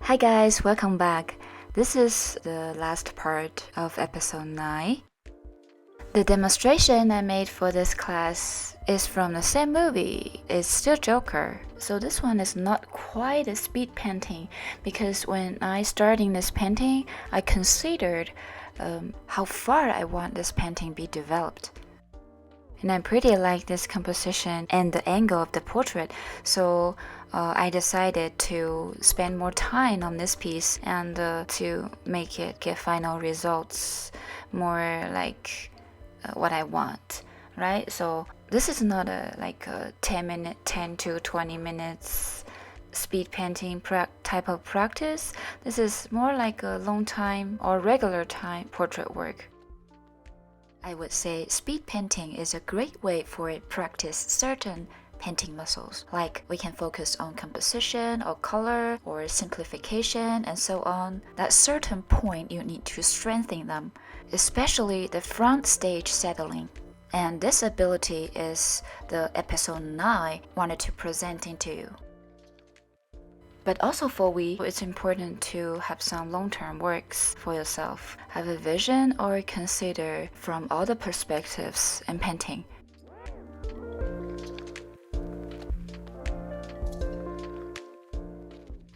Hi guys, welcome back. This is the last part of episode 9. The demonstration I made for this class is from the same movie. It's still Joker. So this one is not quite a speed painting because when I started this painting, I considered how far I want this painting be developed. And I pretty like this composition and the angle of the portrait, so I decided to spend more time on this piece and to make it get final results more like what I want, right? So this is not a 10 to 20 minutes speed painting type of practice. This is more like a long time or regular time portrait work. I would say speed painting is a great way for practice certain painting muscles, like we can focus on composition or color or simplification and so on. At certain point you need to strengthen them, especially the front stage settling. And this ability is the episode 9 wanted to present into you. But also for it's important to have some long-term works for yourself. Have a vision or consider from all the perspectives in painting.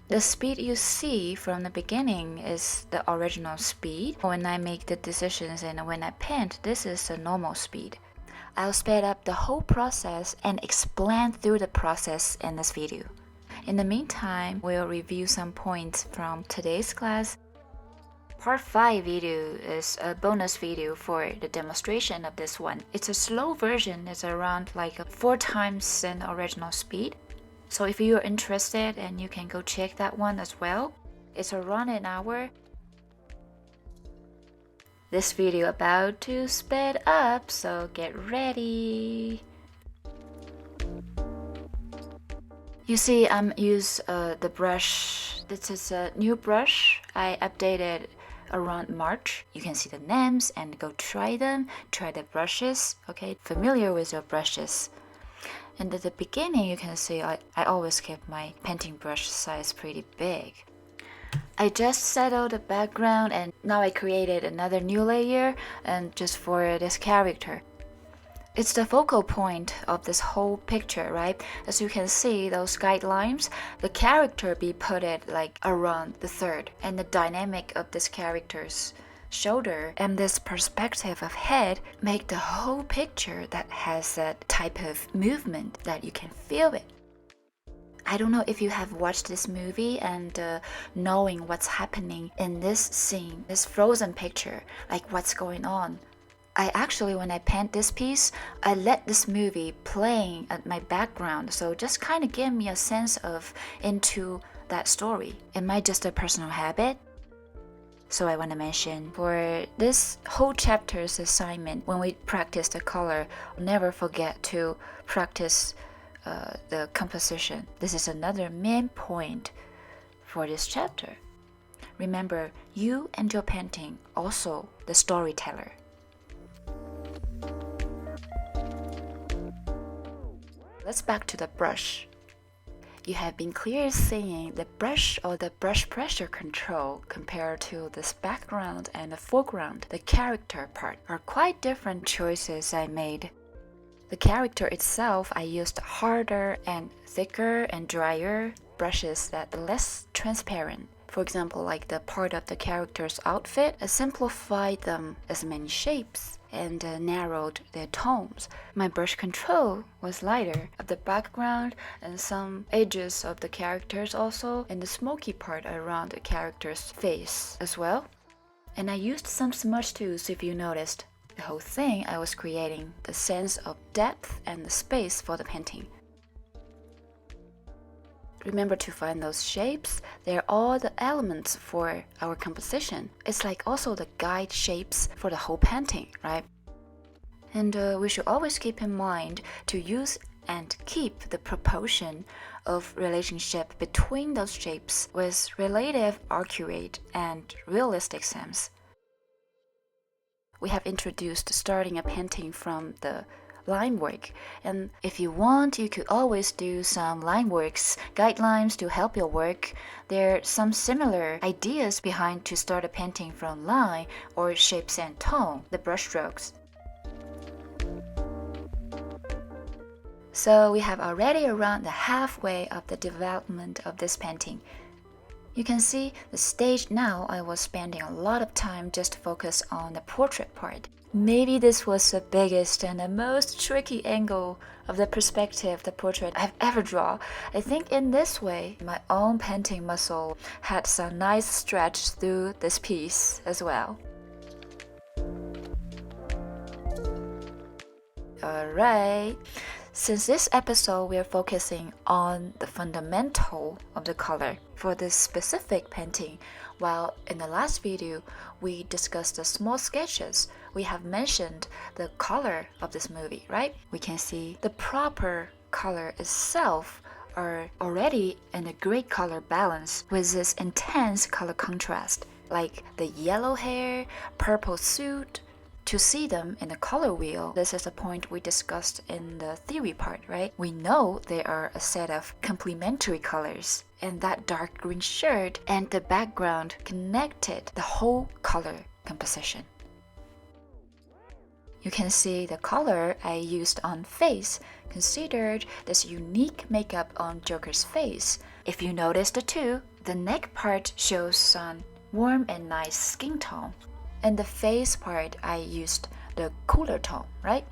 The speed you see from the beginning is the original speed. When I make the decisions and when I paint, this is the normal speed. I'll speed up the whole process and explain through the process in this video. In the meantime, we'll review some points from today's class. Part 5 video is a bonus video for the demonstration of this one. It's a slow version, it's around 4 times the original speed. So if you're interested, and you can go check that one as well. It's around an hour. This video about to speed up, so get ready. You see, I'm use the brush. This is a new brush I updated around March. You can see the names and go try them. Try the brushes, okay? Familiar with your brushes. And at the beginning, you can see I always keep my painting brush size pretty big. I just settled the background and now I created another new layer and just for this character. It's the focal point of this whole picture, right? As you can see, those guidelines, the character be put it around the third, and the dynamic of this character's shoulder and this perspective of head make the whole picture that has that type of movement that you can feel it. I don't know if you have watched this movie and knowing what's happening in this scene, this frozen picture, like what's going on. I actually, when I paint this piece, I let this movie playing at my background, so just kind of give me a sense of into that story. Am I just a personal habit? So I want to mention, for this whole chapter's assignment, when we practice the color, never forget to practice the composition. This is another main point for this chapter. Remember, you and your painting, also the storyteller. Let's back to the brush. You have been clearly seeing the brush or the brush pressure control compared to this background and the foreground, the character part, are quite different choices I made. The character itself, I used harder and thicker and drier brushes that are less transparent. For example, like the part of the character's outfit, I simplified them as many shapes and narrowed their tones. My brush control was lighter of the background and some edges of the characters also, and the smoky part around the character's face as well. And I used some smudge tools if you noticed. The whole thing I was creating the sense of depth and the space for the painting. Remember to find those shapes. They're all the elements for our composition. It's like also the guide shapes for the whole painting, right? And we should always keep in mind to use and keep the proportion of relationship between those shapes with relative accurate and realistic sense. We have introduced starting a painting from the line work. And if you want, you could always do some line works, guidelines to help your work. There are some similar ideas behind to start a painting from line or shapes and tone, the brushstrokes. So we have already around the halfway of the development of this painting. You can see the stage now. I was spending a lot of time just to focus on the portrait part. Maybe this was the biggest and the most tricky angle of the perspective the portrait I've ever drawn. I think in this way, my own painting muscle had some nice stretch through this piece as well. Alright, since this episode we are focusing on the fundamental of the color for this specific painting, while in the last video we discussed the small sketches, we have mentioned the color of this movie, right? We can see the proper color itself are already in a great color balance with this intense color contrast, like the yellow hair, purple suit. To see them in the color wheel, this is a point we discussed in the theory part, right? We know there are a set of complementary colors, and that dark green shirt and the background connected the whole color composition. You can see the color I used on face considered this unique makeup on Joker's face. If you noticed too, the neck part shows some warm and nice skin tone. And the face part, I used the cooler tone, right?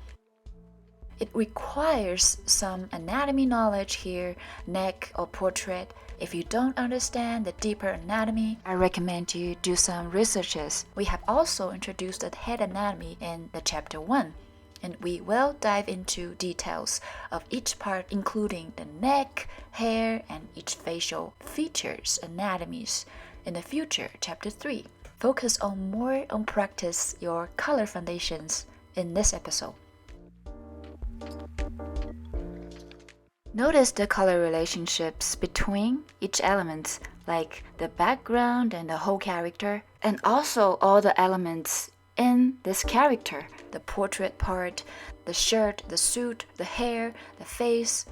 It requires some anatomy knowledge here, neck or portrait. If you don't understand the deeper anatomy, I recommend you do some researches. We have also introduced the head anatomy in the chapter 1, and we will dive into details of each part, including the neck, hair, and each facial features, anatomies in the future, chapter 3. Focus more on practice your color foundations in this episode. Notice the color relationships between each element, like the background and the whole character, and also all the elements in this character, the portrait part, the shirt, the suit, the hair, the face.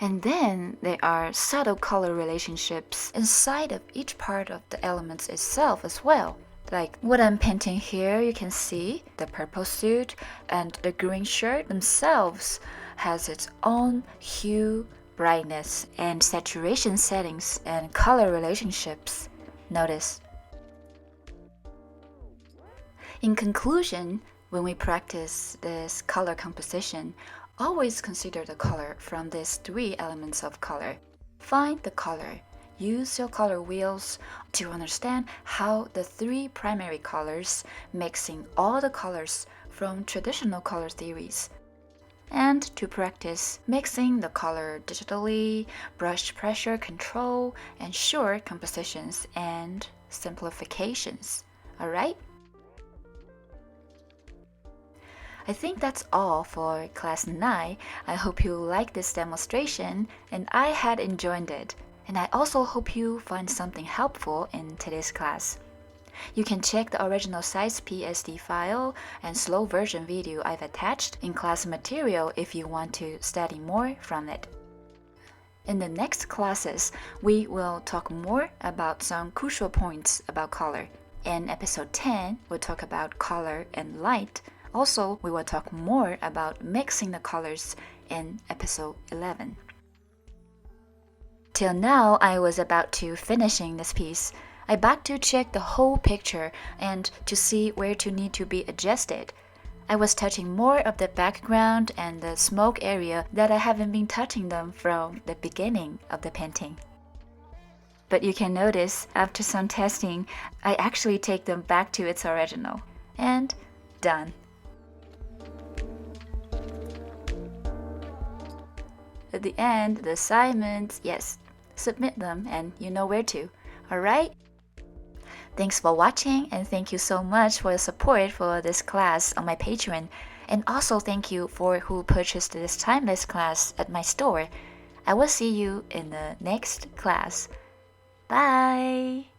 And then there are subtle color relationships inside of each part of the elements itself as well. Like what I'm painting here, you can see the purple suit and the green shirt themselves has its own hue, brightness, and saturation settings and color relationships. Notice. In conclusion, when we practice this color composition, always consider the color from these 3 elements of color. Find the color. Use your color wheels to understand how the 3 primary colors mixing all the colors from traditional color theories. And to practice mixing the color digitally, brush pressure control, and short compositions and simplifications. Alright? I think that's all for class 9. I hope you liked this demonstration and I had enjoyed it. And I also hope you find something helpful in today's class. You can check the original size PSD file and slow version video I've attached in class material if you want to study more from it. In the next classes, we will talk more about some crucial points about color. In episode 10, we'll talk about color and light. Also, we will talk more about mixing the colors in episode 11. Till now, I was about to finishing this piece. I back to check the whole picture and to see where to need to be adjusted. I was touching more of the background and the smoke area that I haven't been touching them from the beginning of the painting. But you can notice, after some testing, I actually take them back to its original. And done. At the end, the assignments, yes, submit them and you know where to. Alright? Thanks for watching and thank you so much for your support for this class on my Patreon. And also thank you for who purchased this timeless class at my store. I will see you in the next class. Bye!